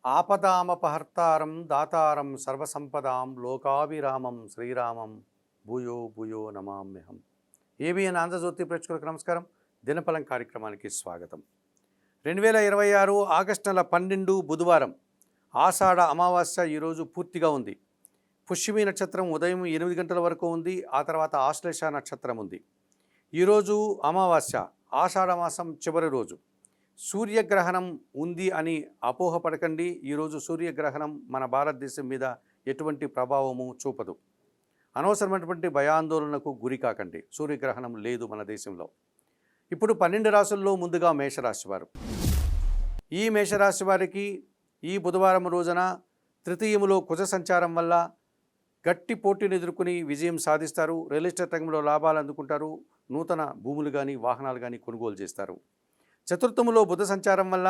ఆపదామపహర్తారం దాతారం సర్వసంపదాం లోకాభిరామం శ్రీరామం భూయో భూయో నమామ్యహం. ఏబిఎన్ ఆంధ్రజ్యోతి ప్రేక్షకులకు నమస్కారం. దినఫలం కార్యక్రమానికి స్వాగతం. 2026 ఆగస్టు నెల 12 బుధవారం ఆషాఢ అమావాస్య ఈరోజు పూర్తిగా ఉంది. పుష్యమి నక్షత్రం ఉదయం 8 గంటల వరకు ఉంది. ఆ తర్వాత ఆశ్లేష నక్షత్రం ఉంది. ఈరోజు అమావాస్య, ఆషాఢ మాసం చివరి రోజు. సూర్యగ్రహణం ఉంది అని అపోహపడకండి. ఈరోజు సూర్యగ్రహణం మన భారతదేశం మీద ఎటువంటి ప్రభావము చూపదు. అనవసరమైనటువంటి భయాందోళనకు గురి కాకండి. సూర్యగ్రహణం లేదు మన దేశంలో. ఇప్పుడు 12 రాశుల్లో ముందుగా మేషరాశి వారు. ఈ మేషరాశి వారికి ఈ బుధవారం రోజున తృతీయములో కుజ సంచారం వల్ల గట్టి పోటీని ఎదుర్కొని విజయం సాధిస్తారు. రియల్ ఎస్టేట్ రంగంలో లాభాలు అందుకుంటారు. నూతన భూములు కానీ వాహనాలు కానీ కొనుగోలు చేస్తారు. చతుర్థములో బుధ సంచారం వల్ల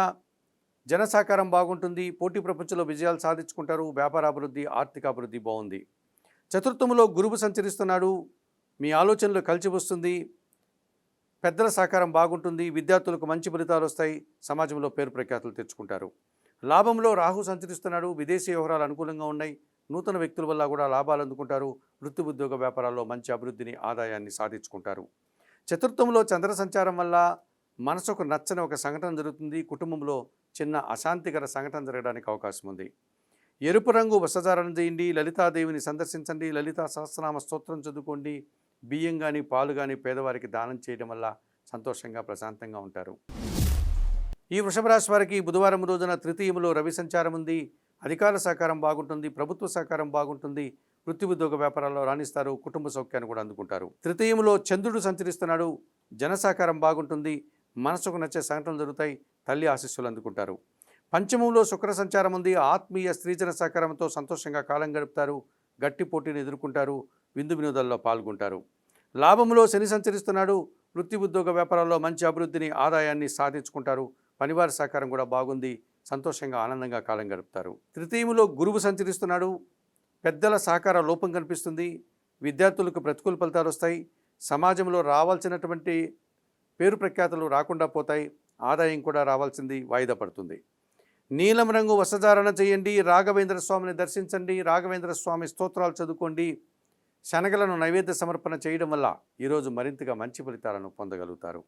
జన సహకారం బాగుంటుంది. పోటీ ప్రపంచంలో విజయాలు సాధించుకుంటారు. వ్యాపార అభివృద్ధి, ఆర్థిక అభివృద్ధి బాగుంది. చతుర్థములో గురువు సంచరిస్తున్నాడు. మీ ఆలోచనలు కలిసి వస్తుంది. పెద్దల సహకారం బాగుంటుంది. విద్యార్థులకు మంచి ఫలితాలు వస్తాయి. సమాజంలో పేరు ప్రఖ్యాతులు తెచ్చుకుంటారు. లాభంలో రాహు సంచరిస్తున్నాడు. విదేశీ వ్యవహారాలు అనుకూలంగా ఉన్నాయి. నూతన వ్యక్తుల వల్ల కూడా లాభాలు అందుకుంటారు. వృత్తి ఉద్యోగ వ్యాపారాల్లో మంచి అభివృద్ధిని, ఆదాయాన్ని సాధించుకుంటారు. చతుర్థంలో చంద్ర సంచారం వల్ల మనసుకు నచ్చని ఒక సంఘటన జరుగుతుంది. కుటుంబంలో చిన్న అశాంతికర సంఘటన జరగడానికి అవకాశం ఉంది. ఎరుపు రంగు వస్త్రధారణ చేయండి. లలితాదేవిని సందర్శించండి. లలితా సహస్రనామ స్తోత్రం చదువుకోండి. బియ్యం కానీ పాలు కానీ పేదవారికి దానం చేయడం వల్ల సంతోషంగా, ప్రశాంతంగా ఉంటారు. ఈ వృషభ రాశి వారికి బుధవారం రోజున తృతీయములో రవి సంచారం ఉంది. అధికార సహకారం బాగుంటుంది. ప్రభుత్వ సహకారం బాగుంటుంది. వృత్తి ఉద్యోగ వ్యాపారాల్లో రాణిస్తారు. కుటుంబ సౌఖ్యాన్ని కూడా అందుకుంటారు. తృతీయములో చంద్రుడు సంచరిస్తున్నాడు. జన సహకారం బాగుంటుంది. మనసుకు నచ్చే సంఘటనలు జరుగుతాయి. తల్లి ఆశీస్సులు అందుకుంటారు. పంచమంలో శుక్ర సంచారం ఉంది. ఆత్మీయ స్త్రీజన సహకారంతో సంతోషంగా కాలం గడుపుతారు. గట్టి పోటీని ఎదుర్కొంటారు. విందు వినోదాల్లో పాల్గొంటారు. లాభంలో శని సంచరిస్తున్నాడు. వృత్తి ఉద్యోగ వ్యాపారాల్లో మంచి అభివృద్ధిని, ఆదాయాన్ని సాధించుకుంటారు. పనివారి సహకారం కూడా బాగుంది. సంతోషంగా, ఆనందంగా కాలం గడుపుతారు. తృతీయములో గురువు సంచరిస్తున్నాడు. పెద్దల సహకార లోపం కనిపిస్తుంది. విద్యార్థులకు ప్రతికూల ఫలితాలు వస్తాయి. సమాజంలో రావాల్సినటువంటి పేరు ప్రఖ్యాతులు రాకుండా పోతాయి. ఆదాయం కూడా రావాల్సింది వాయిదా పడుతుంది. నీలం రంగు వస్త్రధారణ చేయండి. రాఘవేంద్ర స్వామిని దర్శించండి. రాఘవేంద్ర స్వామి స్తోత్రాలు చదువుకోండి. శనగలను నైవేద్య సమర్పణ చేయడం వల్ల ఈరోజు మరింతగా మంచి ఫలితాలను పొందగలుగుతారు.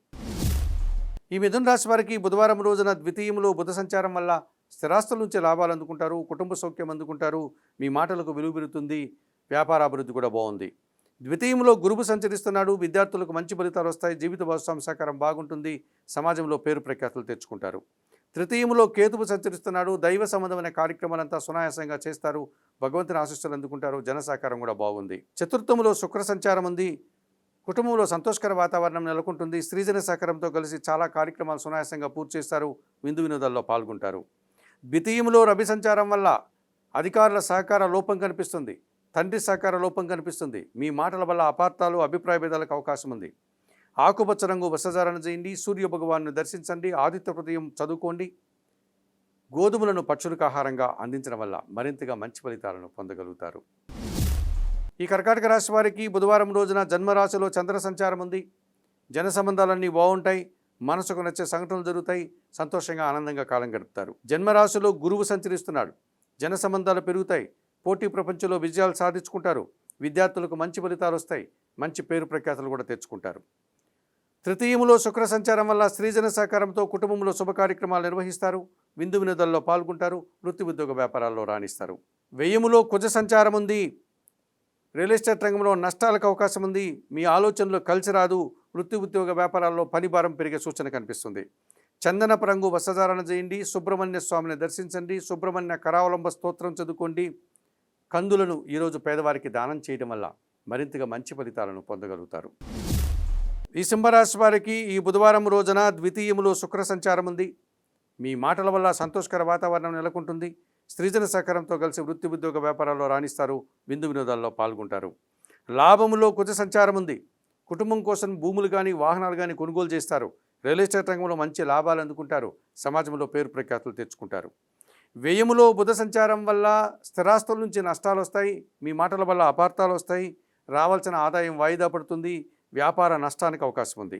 ఈ మిథున రాశి వారికి బుధవారం రోజున ద్వితీయంలో బుధ సంచారం వల్ల స్థిరాస్తుల నుంచి లాభాలు అందుకుంటారు. కుటుంబ సౌఖ్యం అందుకుంటారు. మీ మాటలకు విలువ పెరుగుతుంది. వ్యాపార అభివృద్ధి కూడా బాగుంది. ద్వితీయంలో గురువు సంచరిస్తున్నాడు. విద్యార్థులకు మంచి ఫలితాలు వస్తాయి. జీవిత భాగస్వామి సహకారం బాగుంటుంది. సమాజంలో పేరు ప్రఖ్యాతులు తెచ్చుకుంటారు. తృతీయంలో కేతువు సంచరిస్తున్నాడు. దైవ సంబంధమైన కార్యక్రమాలంతా సునాయాసంగా చేస్తారు. భగవంతుని ఆశీస్సులు అందుకుంటారు. జన సహకారం కూడా బాగుంది. చతుర్థంలో శుక్ర సంచారం ఉంది. కుటుంబంలో సంతోషకర వాతావరణం నెలకొంటుంది. స్త్రీజన సహకారంతో కలిసి చాలా కార్యక్రమాలు సునాయాసంగా పూర్తి చేస్తారు. విందు వినోదాల్లో పాల్గొంటారు. ద్వితీయంలో రవి సంచారం వల్ల అధికారుల సహకార లోపం కనిపిస్తుంది. తండ్రి సహకార లోపం కనిపిస్తుంది. మీ మాటల వల్ల అపార్థాలు, అభిప్రాయ భేదాలకు అవకాశం ఉంది. ఆకుపచ్చ రంగు వస్త్రధారణ చేయండి. సూర్య భగవాన్ని దర్శించండి. ఆదిత్య హృదయం చదువుకోండి. గోధుమలను పక్షులకు ఆహారంగా అందించడం వల్ల మరింతగా మంచి ఫలితాలను పొందగలుగుతారు. ఈ కర్కాటక రాశి వారికి బుధవారం రోజున జన్మరాశిలో చంద్ర సంచారం ఉంది. జన సంబంధాలన్నీ బాగుంటాయి. మనసుకు నచ్చే సంఘటనలు జరుగుతాయి. సంతోషంగా, ఆనందంగా కాలం గడుపుతారు. జన్మరాశిలో గురువు సంచరిస్తున్నాడు. జన సంబంధాలు పెరుగుతాయి. పోటీ ప్రపంచంలో విజయాలు సాధించుకుంటారు. విద్యార్థులకు మంచి ఫలితాలు వస్తాయి. మంచి పేరు ప్రఖ్యాతులు కూడా తెచ్చుకుంటారు. తృతీయములో శుక్ర సంచారం వల్ల స్త్రీజన సహకారంతో కుటుంబంలో శుభ కార్యక్రమాలు నిర్వహిస్తారు. విందు వినోదాల్లో పాల్గొంటారు. వృత్తి ఉద్యోగ వ్యాపారాల్లో రాణిస్తారు. వ్యయములో కుజ సంచారం ఉంది. రియల్ ఎస్టేట్ రంగంలో నష్టాలకు అవకాశం ఉంది. మీ ఆలోచనలు కలిసి రాదు. వృత్తి ఉద్యోగ వ్యాపారాల్లో పని భారం పెరిగే సూచన కనిపిస్తుంది. చందనపు రంగు వస్త్రధారణ చేయండి. సుబ్రహ్మణ్య స్వామిని దర్శించండి. సుబ్రహ్మణ్య కరావలంబ స్తోత్రం చదువుకోండి. కందులను ఈరోజు పేదవారికి దానం చేయడం వల్ల మరింతగా మంచి ఫలితాలను పొందగలుగుతారు. ఈ సింహరాశి వారికి ఈ బుధవారం రోజున ద్వితీయములో శుక్ర సంచారం ఉంది. మీ మాటల వల్ల సంతోషకర వాతావరణం నెలకొంటుంది. స్త్రీజన సహకారంతో కలిసి వృత్తి ఉద్యోగ వ్యాపారాల్లో రాణిస్తారు. విందు వినోదాల్లో పాల్గొంటారు. లాభములో కుజ సంచారం ఉంది. కుటుంబం కోసం భూములు కానీ వాహనాలు కానీ కొనుగోలు చేస్తారు. రియల్ ఎస్టేట్ రంగంలో మంచి లాభాలు అందుకుంటారు. సమాజంలో పేరు ప్రఖ్యాతులు తెచ్చుకుంటారు. వ్యయములో బుధ సంచారం వల్ల స్థిరాస్తుల నుంచి నష్టాలు వస్తాయి. మీ మాటల వల్ల అపార్థాలు వస్తాయి. రావాల్సిన ఆదాయం వాయిదా పడుతుంది. వ్యాపార నష్టానికి అవకాశం ఉంది.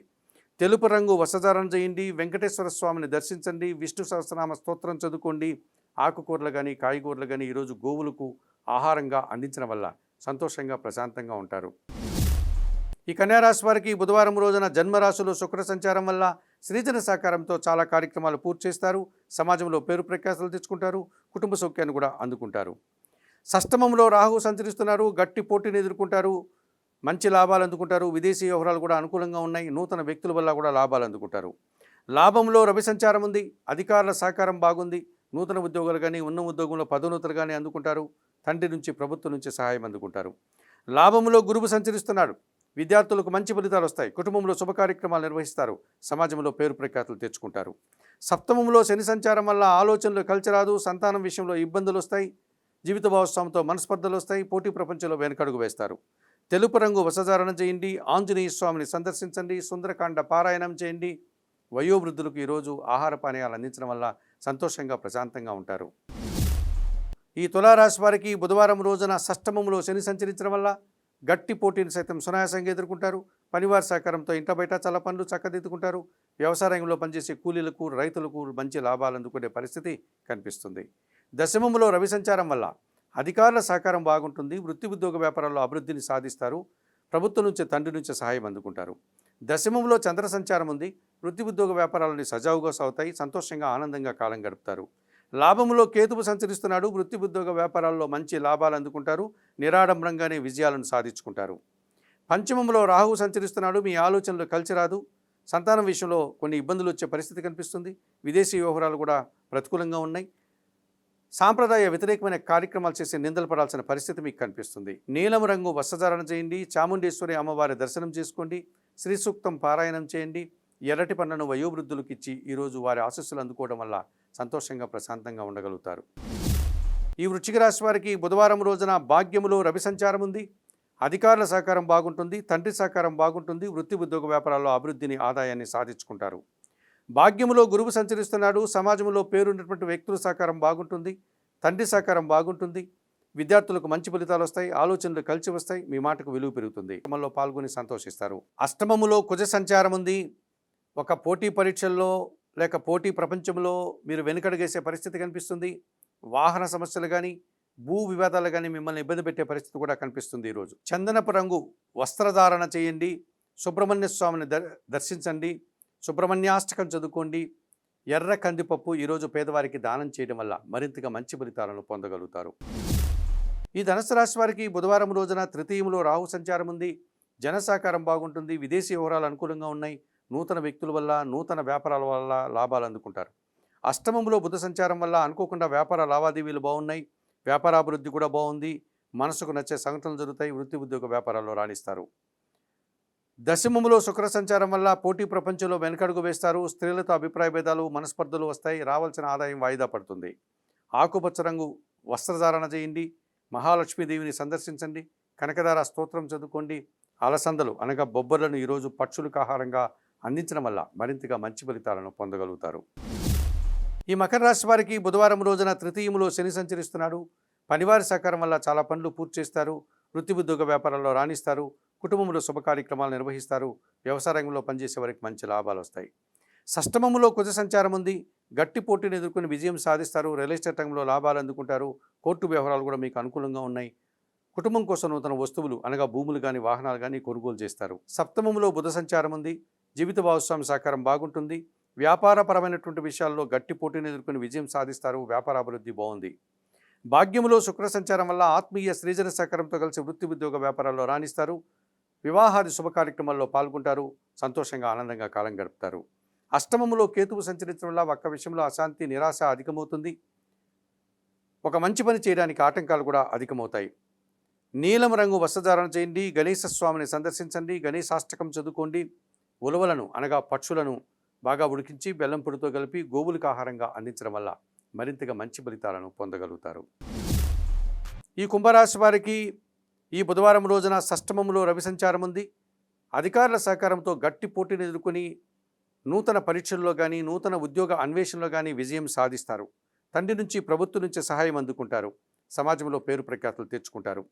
తెలుపు రంగు వస్త్రధారణ చేయండి. వెంకటేశ్వర స్వామిని దర్శించండి. విష్ణు సహస్రనామ స్తోత్రం చదువుకోండి. ఆకుకూరలు కానీ కాయగూరలు కానీ ఈరోజు గోవులకు ఆహారంగా అందించడం వల్ల సంతోషంగా ప్రశాంతంగా ఉంటారు. ఈ కన్యారాశి వారికి బుధవారం రోజున జన్మరాశిలో శుక్ర సంచారం వల్ల సృజన సహకారంతో చాలా కార్యక్రమాలు పూర్తి చేస్తారు. సమాజంలో పేరు ప్రఖ్యాతులు తెచ్చుకుంటారు. కుటుంబ సౌఖ్యాన్ని కూడా అందుకుంటారు. షష్టమంలో రాహు సంచరిస్తున్నారు. గట్టి పోటీని ఎదుర్కొంటారు. మంచి లాభాలు అందుకుంటారు. విదేశీ వ్యవహారాలు కూడా అనుకూలంగా ఉన్నాయి. నూతన వ్యక్తుల వల్ల కూడా లాభాలు అందుకుంటారు. లాభంలో రవి సంచారం ఉంది. అధికారుల సహకారం బాగుంది. నూతన ఉద్యోగాలు కానీ ఉన్న ఉద్యోగంలో పదోన్నతులు కానీ అందుకుంటారు. తండ్రి నుంచి ప్రభుత్వం నుంచి సహాయం అందుకుంటారు. లాభంలో గురువు సంచరిస్తున్నాడు. విద్యార్థులకు మంచి ఫలితాలు వస్తాయి. కుటుంబంలో శుభ కార్యక్రమాలు నిర్వహిస్తారు. సమాజంలో పేరు ప్రఖ్యాతులు తెచ్చుకుంటారు. సప్తమంలో శని సంచారం వల్ల ఆలోచనలు కలిసి రాదు. సంతానం విషయంలో ఇబ్బందులు వస్తాయి. జీవిత భాగస్వామితో మనస్పర్ధలు వస్తాయి. పోటీ ప్రపంచంలో వెనకడుగు వేస్తారు. తెలుపు రంగు వస్త్రధారణ చేయండి. ఆంజనేయ స్వామిని సందర్శించండి. సుందరకాండ పారాయణం చేయండి. వయోవృద్ధులకు ఈరోజు ఆహార పానీయాలు అందించడం వల్ల సంతోషంగా ప్రశాంతంగా ఉంటారు. ఈ తులారాశి వారికి బుధవారం రోజున షష్టమంలో శని సంచరించడం వల్ల గట్టి పోటీని సైతం సునాయాసంగా ఎదుర్కొంటారు. పనివారి సహకారంతో ఇంట బయట చాలా పనులు చక్కదిద్దుకుంటారు. వ్యవసాయ రంగంలో పనిచేసే కూలీలకు రైతులకు మంచి లాభాలు అందుకునే పరిస్థితి కనిపిస్తుంది. దశమంలో రవి సంచారం వల్ల అధికారుల సహకారం బాగుంటుంది. వృత్తి ఉద్యోగ వ్యాపారాల్లో అభివృద్ధిని సాధిస్తారు. ప్రభుత్వం నుంచి తండ్రి నుంచి సహాయం అందుకుంటారు. దశమంలో చంద్ర సంచారం ఉంది. వృత్తి ఉద్యోగ వ్యాపారాలని సజావుగా సాగుతాయి. సంతోషంగా ఆనందంగా కాలం గడుపుతారు. లాభంలో కేతువు సంచరిస్తున్నాడు. వృత్తి ఉద్యోగ వ్యాపారాల్లో మంచి లాభాలు అందుకుంటారు. నిరాడంబరంగానే విజయాలను సాధించుకుంటారు. పంచమంలో రాహువు సంచరిస్తున్నాడు. మీ ఆలోచనలు కలిసి రాదు. సంతానం విషయంలో కొన్ని ఇబ్బందులు వచ్చే పరిస్థితి కనిపిస్తుంది. విదేశీ వ్యవహారాలు కూడా ప్రతికూలంగా ఉన్నాయి. సాంప్రదాయ వ్యతిరేకమైన కార్యక్రమాలు చేసే నిందలు పడాల్సిన పరిస్థితి మీకు కనిపిస్తుంది. నీలం రంగు వస్త్రధారణ చేయండి. చాముండేశ్వరి అమ్మవారి దర్శనం చేసుకోండి. శ్రీ సూక్తం పారాయణం చేయండి. ఎర్రటి పన్నును వయోవృద్ధులకు ఇచ్చి ఈరోజు వారి ఆశీస్సులు అందుకోవడం వల్ల సంతోషంగా ప్రశాంతంగా ఉండగలుగుతారు. ఈ వృశ్చిక రాశి వారికి బుధవారం రోజున భాగ్యములో రవి సంచారం ఉంది. అధికారుల సహకారం బాగుంటుంది. తండ్రి సహకారం బాగుంటుంది. వృత్తి ఉద్యోగ వ్యాపారాల్లో అభివృద్ధిని ఆదాయాన్ని సాధించుకుంటారు. భాగ్యములో గురువు సంచరిస్తున్నాడు. సమాజంలో పేరున్నటువంటి వ్యక్తుల సహకారం బాగుంటుంది. తండ్రి సహకారం బాగుంటుంది. విద్యార్థులకు మంచి ఫలితాలు వస్తాయి. ఆలోచనలు కలిసి వస్తాయి. మీ మాటకు విలువ పెరుగుతుంది. క్రమంలో పాల్గొని సంతోషిస్తారు. అష్టమములో కుజ సంచారం ఉంది. ఒక పోటీ పరీక్షల్లో లేక పోటీ ప్రపంచంలో మీరు వెనుకడుగేసే పరిస్థితి కనిపిస్తుంది. వాహన సమస్యలు కానీ భూ వివాదాలు కానీ మిమ్మల్ని ఇబ్బంది పెట్టే పరిస్థితి కూడా కనిపిస్తుంది. ఈరోజు చందనపు రంగు వస్త్రధారణ చేయండి. సుబ్రహ్మణ్య స్వామిని దర్శించండి. సుబ్రహ్మణ్యాష్టకం చదువుకోండి. ఎర్ర కందిపప్పు ఈరోజు పేదవారికి దానం చేయడం వల్ల మరింతగా మంచి ఫలితాలను పొందగలుగుతారు. ఈ ధనుసు రాశి వారికి బుధవారం రోజున తృతీయంలో రాహు సంచారం ఉంది. జన సహకారం బాగుంటుంది. విదేశీ వ్యవహారాలు అనుకూలంగా ఉన్నాయి. నూతన వ్యక్తుల వల్ల నూతన వ్యాపారాల వల్ల లాభాలు అందుకుంటారు. అష్టమంలో బుధ సంచారం వల్ల అనుకోకుండా వ్యాపార లావాదేవీలు బాగున్నాయి. వ్యాపారాభివృద్ధి కూడా బాగుంది. మనసుకు నచ్చే సంఘటనలు జరుగుతాయి. వృత్తి ఉద్యోగ వ్యాపారాల్లో రాణిస్తారు. దశమములో శుక్ర సంచారం వల్ల పోటీ ప్రపంచంలో వెనకడుగు వేస్తారు. స్త్రీలతో అభిప్రాయ భేదాలు మనస్పర్ధలు వస్తాయి. రావాల్సిన ఆదాయం వాయిదా పడుతుంది. ఆకుపచ్చ రంగు వస్త్రధారణ చేయండి. మహాలక్ష్మీదేవిని సందర్శించండి. కనకదార స్తోత్రం చదువుకోండి. అలసందలు అనగా బొబ్బర్లను ఈరోజు పక్షులకు ఆహారంగా అందించడం వల్ల మరింతగా మంచి ఫలితాలను పొందగలుగుతారు. ఈ మకర రాశి వారికి బుధవారం రోజున తృతీయంలో శని సంచరిస్తున్నాడు. పనివారి సహకారం వల్ల చాలా పనులు పూర్తి చేస్తారు. వృత్తి ఉద్యోగ వ్యాపారాల్లో రాణిస్తారు. కుటుంబంలో శుభ కార్యక్రమాలు నిర్వహిస్తారు. వ్యవసాయ రంగంలో పనిచేసే వారికి మంచి లాభాలు వస్తాయి. షష్టమంలో కుజ సంచారం ఉంది. గట్టి పోటీని ఎదుర్కొని విజయం సాధిస్తారు. రియల్ ఎస్టేట్ రంగంలో లాభాలు అందుకుంటారు. కోర్టు వ్యవహారాలు కూడా మీకు అనుకూలంగా ఉన్నాయి. కుటుంబం కోసం నూతన వస్తువులు అనగా భూములు కానీ వాహనాలు కానీ కొనుగోలు చేస్తారు. సప్తమంలో బుధ సంచారం ఉంది. జీవిత భాగస్వామి సహకారం బాగుంటుంది. వ్యాపారపరమైనటువంటి విషయాల్లో గట్టి పోటీని ఎదుర్కొని విజయం సాధిస్తారు. వ్యాపార అభివృద్ధి బాగుంది. భాగ్యములో శుక్ర సంచారం వల్ల ఆత్మీయ సృజన సహకారంతో కలిసి వృత్తి ఉద్యోగ వ్యాపారాల్లో రాణిస్తారు. వివాహాది శుభ కార్యక్రమాల్లో పాల్గొంటారు. సంతోషంగా ఆనందంగా కాలం గడుపుతారు. అష్టమములో కేతువు సంచరించడం వల్ల ఒక్క విషయంలో అశాంతి నిరాశ అధికమవుతుంది. ఒక మంచి పని చేయడానికి ఆటంకాలు కూడా అధికమవుతాయి. నీలం రంగు వస్త్రధారణ చేయండి. గణేశ స్వామిని సందర్శించండి. గణేశాష్టకం చదువుకోండి. ఉలవలను అనగా పక్షులను బాగా ఉడికించి బెల్లం పొడితో కలిపి గోవులకు ఆహారంగా అందించడం వల్ల మరింతగా మంచి ఫలితాలను పొందగలుగుతారు. ఈ కుంభరాశి వారికి ఈ బుధవారం రోజున షష్టమంలో రవి సంచారం ఉంది. అధికారుల సహకారంతో గట్టి పోటీని ఎదుర్కొని నూతన పరీక్షల్లో కానీ నూతన ఉద్యోగ అన్వేషణలో కానీ విజయం సాధిస్తారు. తండ్రి నుంచి ప్రభుత్వం నుంచి సహాయం అందుకుంటారు. సమాజంలో పేరు ప్రఖ్యాతులు తెచ్చుకుంటారు.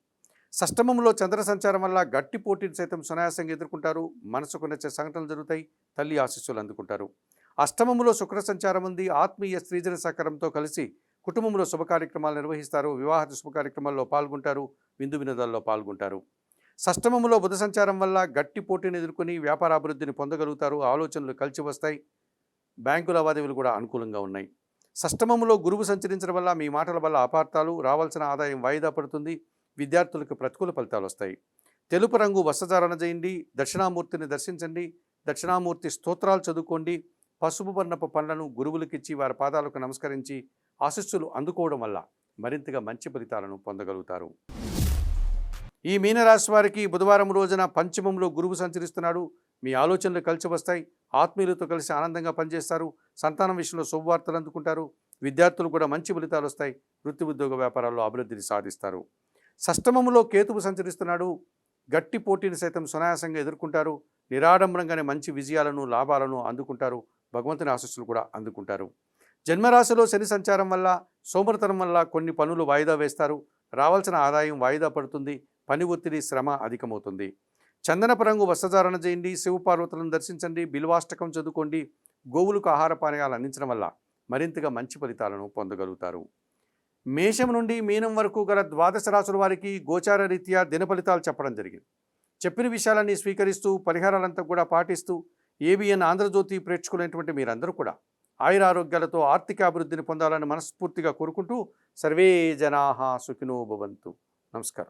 షష్టమంలో చంద్ర సంచారం వల్ల గట్టి పోటీని సైతం సునాయాసంగా ఎదుర్కొంటారు. మనసుకు నచ్చే సంఘటనలు జరుగుతాయి. తల్లి ఆశీస్సులు అందుకుంటారు. అష్టమంలో శుక్ర సంచారం ఉంది. ఆత్మీయ స్త్రీజన సహకారంతో కలిసి కుటుంబంలో శుభ కార్యక్రమాలు నిర్వహిస్తారు, వివాహ శుభ కార్యక్రమాల్లో పాల్గొంటారు, విందు వినోదాల్లో పాల్గొంటారు. షష్టమంలో బుధ సంచారం వల్ల గట్టి పోటీని ఎదుర్కొని వ్యాపార అభివృద్ధిని పొందగలుగుతారు, ఆలోచనలు కలిసి వస్తాయి, బ్యాంకు లావాదేవీలు కూడా అనుకూలంగా ఉన్నాయి. షష్టమంలో గురువు సంచరించడం వల్ల మీ మాటల వల్ల అపార్థాలు, రావాల్సిన ఆదాయం వాయిదా పడుతుంది, విద్యార్థులకు ప్రతికూల ఫలితాలు వస్తాయి. తెలుపు రంగు వస్త్రధారణ చేయండి, దక్షిణామూర్తిని దర్శించండి, దక్షిణామూర్తి స్తోత్రాలు చదువుకోండి, పసుపు వర్ణపు పండ్లను గురువులకిచ్చి వారి పాదాలకు నమస్కరించి ఆశీస్సులు అందుకోవడం వల్ల మరింతగా మంచి ఫలితాలను పొందగలుగుతారు. ఈ మీనరాశి వారికి బుధవారం రోజున పంచమంలో గురువు సంచరిస్తున్నాడు. మీ ఆలోచనలు కలిసి వస్తాయి, ఆత్మీయులతో కలిసి ఆనందంగా పనిచేస్తారు, సంతానం విషయంలో శుభవార్తలు అందుకుంటారు, విద్యార్థులు కూడా మంచి ఫలితాలు వస్తాయి, వృత్తి ఉద్యోగ వ్యాపారాల్లో అభివృద్ధిని సాధిస్తారు. షష్టమంలో కేతువు సంచరిస్తున్నాడు. గట్టి పోటీని సైతం సునాయాసంగా ఎదుర్కొంటారు, నిరాడంబరంగానే మంచి విజయాలను లాభాలను అందుకుంటారు, భగవంతుని ఆశీస్సులు కూడా అందుకుంటారు. జన్మరాశిలో శని సంచారం వల్ల సోమరితనం వల్ల కొన్ని పనులు వాయిదా వేస్తారు, రావాల్సిన ఆదాయం వాయిదా పడుతుంది, పని ఒత్తిడి శ్రమ అధికమవుతుంది. చందనపు రంగు వస్త్రధారణ చేయండి, శివపార్వతులను దర్శించండి, బిల్వాష్టకం చదువుకోండి, గోవులకు ఆహార పానీయాలు అందించడం వల్ల మరింతగా మంచి ఫలితాలను పొందగలుగుతారు. మేషం నుండి మీనం వరకు గల ద్వాదశ రాశుల వారికి గోచార రీత్యా దిన ఫలితాలు చెప్పడం జరిగింది. చెప్పిన విషయాలన్నీ స్వీకరిస్తూ పరిహారాలంతా కూడా పాటిస్తూ ఏబిఎన్ ఆంధ్రజ్యోతి ప్రేక్షకులైనటువంటి మీరందరూ కూడా ఆయురారోగ్యాలతో ఆర్థిక అభివృద్ధిని పొందాలని మనస్ఫూర్తిగా కోరుకుంటూ సర్వే జనాః సుఖినో భవంతు. నమస్కారం.